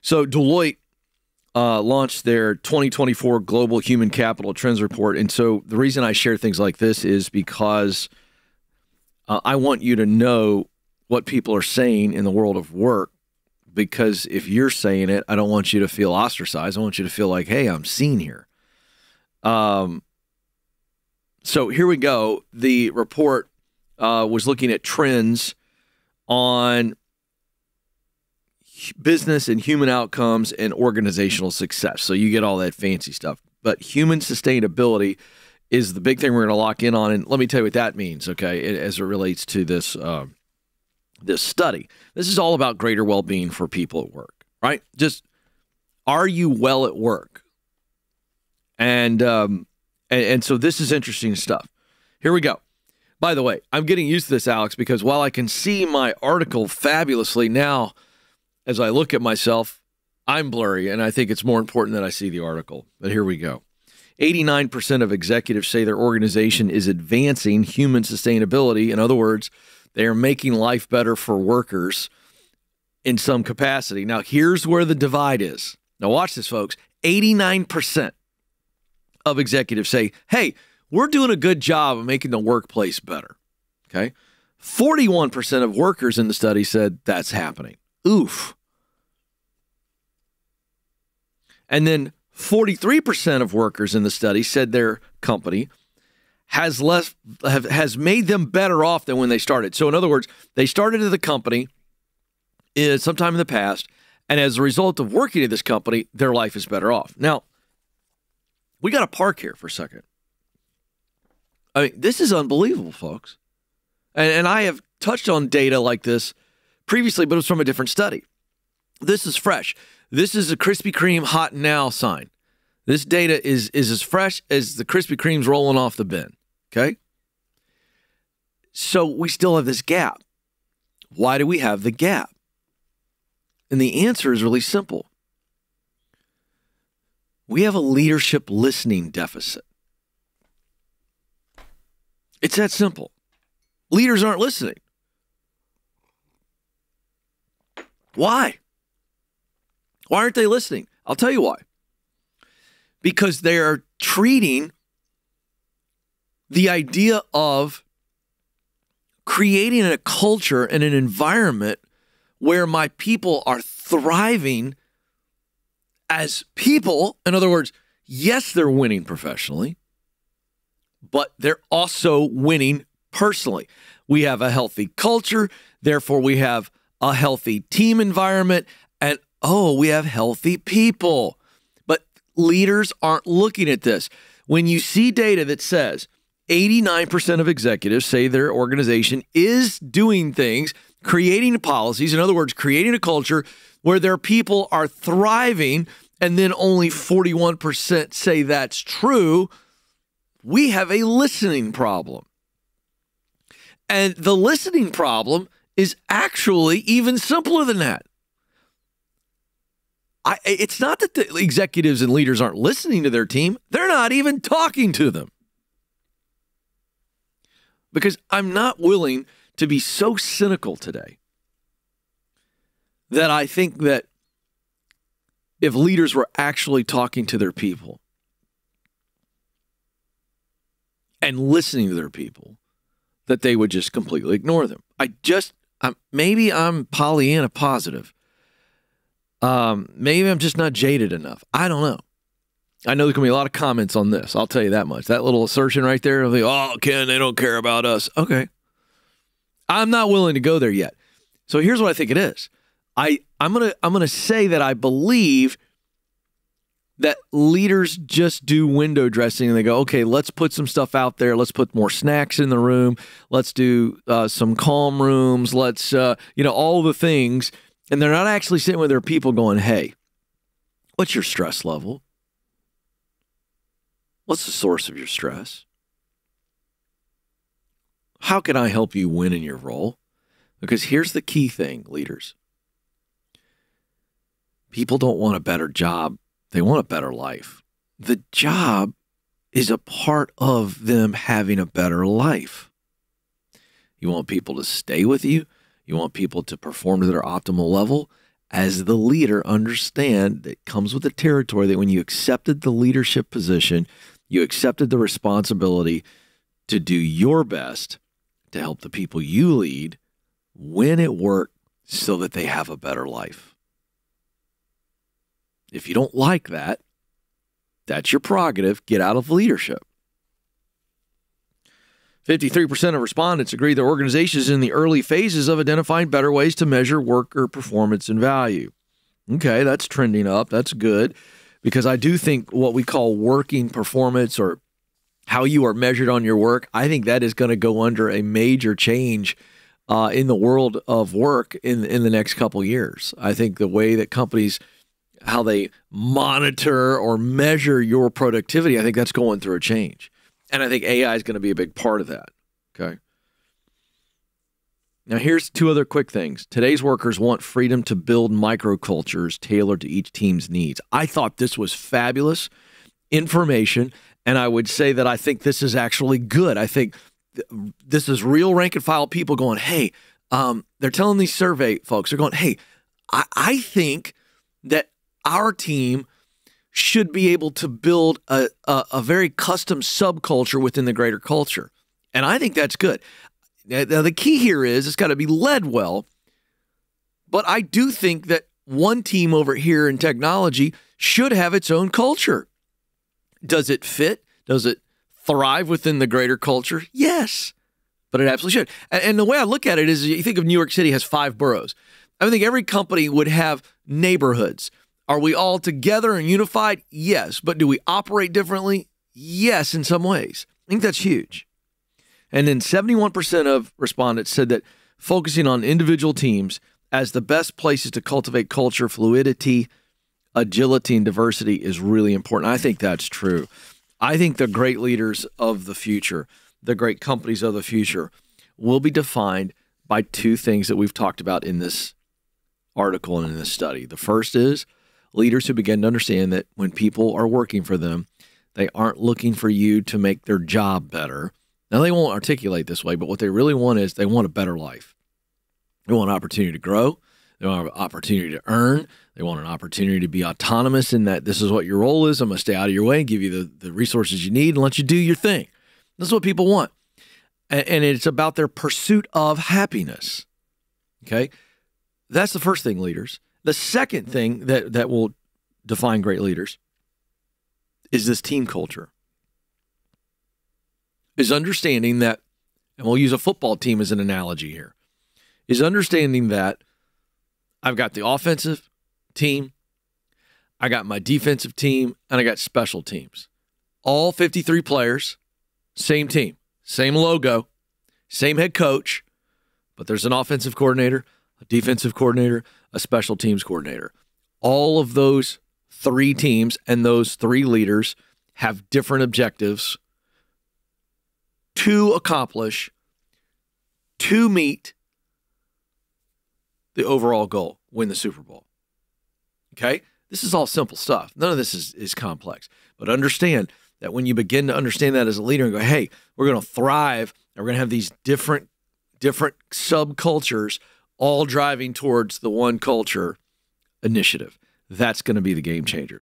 So Deloitte launched their 2024 Global Human Capital Trends Report. And so the reason I share things like this is because I want you to know what people are saying in the world of work, because if you're saying it, I don't want you to feel ostracized. I want you to feel like, hey, I'm seen here. So here we go. The report was looking at trends on business and human outcomes and organizational success. So you get all that fancy stuff. But human sustainability is the big thing we're going to lock in on. And let me tell you what that means, okay, as it relates to this this study. This is all about greater well-being for people at work, right? Just, are you well at work? And so this is interesting stuff. Here we go. By the way, I'm getting used to this, Alex, because while I can see my article fabulously now, as I look at myself, I'm blurry, and I think it's more important that I see the article. But here we go. 89% of executives say their organization is advancing human sustainability. In other words, they are making life better for workers in some capacity. Now, here's where the divide is. Now, watch this, folks. 89% of executives say, hey, we're doing a good job of making the workplace better. Okay? 41% of workers in the study said that's happening. Oof. And then 43% of workers in the study said their company has made them better off than when they started. So in other words, they started at the company sometime in the past, and as a result of working at this company, their life is better off. Now, we got to park here for a second. I mean, this is unbelievable, folks. And I have touched on data like this previously, but it was from a different study. This is fresh. This is a Krispy Kreme hot now sign. This data is as fresh as the Krispy Kremes rolling off the bin, okay? So we still have this gap. Why do we have the gap? And the answer is really simple. We have a leadership listening deficit. It's that simple. Leaders aren't listening. Why? Why aren't they listening? I'll tell you why. Because they are treating the idea of creating a culture and an environment where my people are thriving as people. In other words, yes, they're winning professionally, but they're also winning personally. We have a healthy culture, therefore we have a healthy team environment, and we have healthy people. But leaders aren't looking at this. When you see data that says 89% of executives say their organization is doing things, creating policies, in other words, creating a culture where their people are thriving, and then only 41% say that's true, we have a listening problem. And the listening problem is actually even simpler than that. It's not that the executives and leaders aren't listening to their team. They're not even talking to them. Because I'm not willing to be so cynical today that I think that if leaders were actually talking to their people and listening to their people, that they would just completely ignore them. Maybe I'm Pollyanna positive. Maybe I'm just not jaded enough. I don't know. I know there's going to be a lot of comments on this. I'll tell you that much. That little assertion right there of Ken, they don't care about us. Okay. I'm not willing to go there yet. So here's what I think it is. I'm gonna say that I believe that leaders just do window dressing and they go, okay, let's put some stuff out there. Let's put more snacks in the room. Let's do some calm rooms. Let's, all the things. And they're not actually sitting with their people going, hey, what's your stress level? What's the source of your stress? How can I help you win in your role? Because here's the key thing, leaders. People don't want a better job. They want a better life. The job is a part of them having a better life. You want people to stay with you. You want people to perform to their optimal level. as the leader, understand that comes with the territory that when you accepted the leadership position, you accepted the responsibility to do your best to help the people you lead win at work so that they have a better life. If you don't like that, that's your prerogative. Get out of leadership. 53% of respondents agree that organizations in the early phases of identifying better ways to measure worker performance and value. Okay, that's trending up. That's good, because I do think what we call working performance, or how you are measured on your work, I think that is going to go under a major change in the world of work in the next couple of years. I think the way that companies, how they monitor or measure your productivity, I think that's going through a change. And I think AI is going to be a big part of that. Okay. Now, here's two other quick things. Today's workers want freedom to build microcultures tailored to each team's needs. I thought this was fabulous information, and I would say that I think this is actually good. I think this is real rank and file people going, hey, they're telling these survey folks, they're going, hey, I think that our team should be able to build a very custom subculture within the greater culture. And I think that's good. Now, the key here is it's got to be led well. But I do think that one team over here in technology should have its own culture. Does it fit? Does it thrive within the greater culture? Yes, but it absolutely should. And the way I look at it is, you think of New York City has 5 boroughs. I think every company would have neighborhoods. Are we all together and unified? Yes. But do we operate differently? Yes, in some ways. I think that's huge. And then 71% of respondents said that focusing on individual teams as the best places to cultivate culture, fluidity, agility, and diversity is really important. I think that's true. I think the great leaders of the future, the great companies of the future, will be defined by 2 things that we've talked about in this article and in this study. The first is leaders who begin to understand that when people are working for them, they aren't looking for you to make their job better. Now, they won't articulate this way, but what they really want is they want a better life. They want an opportunity to grow. They want an opportunity to earn. They want an opportunity to be autonomous in that this is what your role is. I'm going to stay out of your way and give you the resources you need and let you do your thing. This is what people want. And it's about their pursuit of happiness. Okay? That's the first thing, leaders. The second thing that will define great leaders is this team culture. Is understanding that, and we'll use a football team as an analogy here, is understanding that I've got the offensive team, I got my defensive team, and I got special teams. All 53 players, same team, same logo, same head coach, but there's an offensive coordinator, a defensive coordinator, a special teams coordinator. All of those 3 teams and those 3 leaders have different objectives to accomplish, to meet the overall goal, win the Super Bowl. Okay? This is all simple stuff. None of this is complex. But understand that when you begin to understand that as a leader and go, hey, we're going to thrive, and we're going to have these different subcultures all driving towards the one culture initiative, that's going to be the game changer.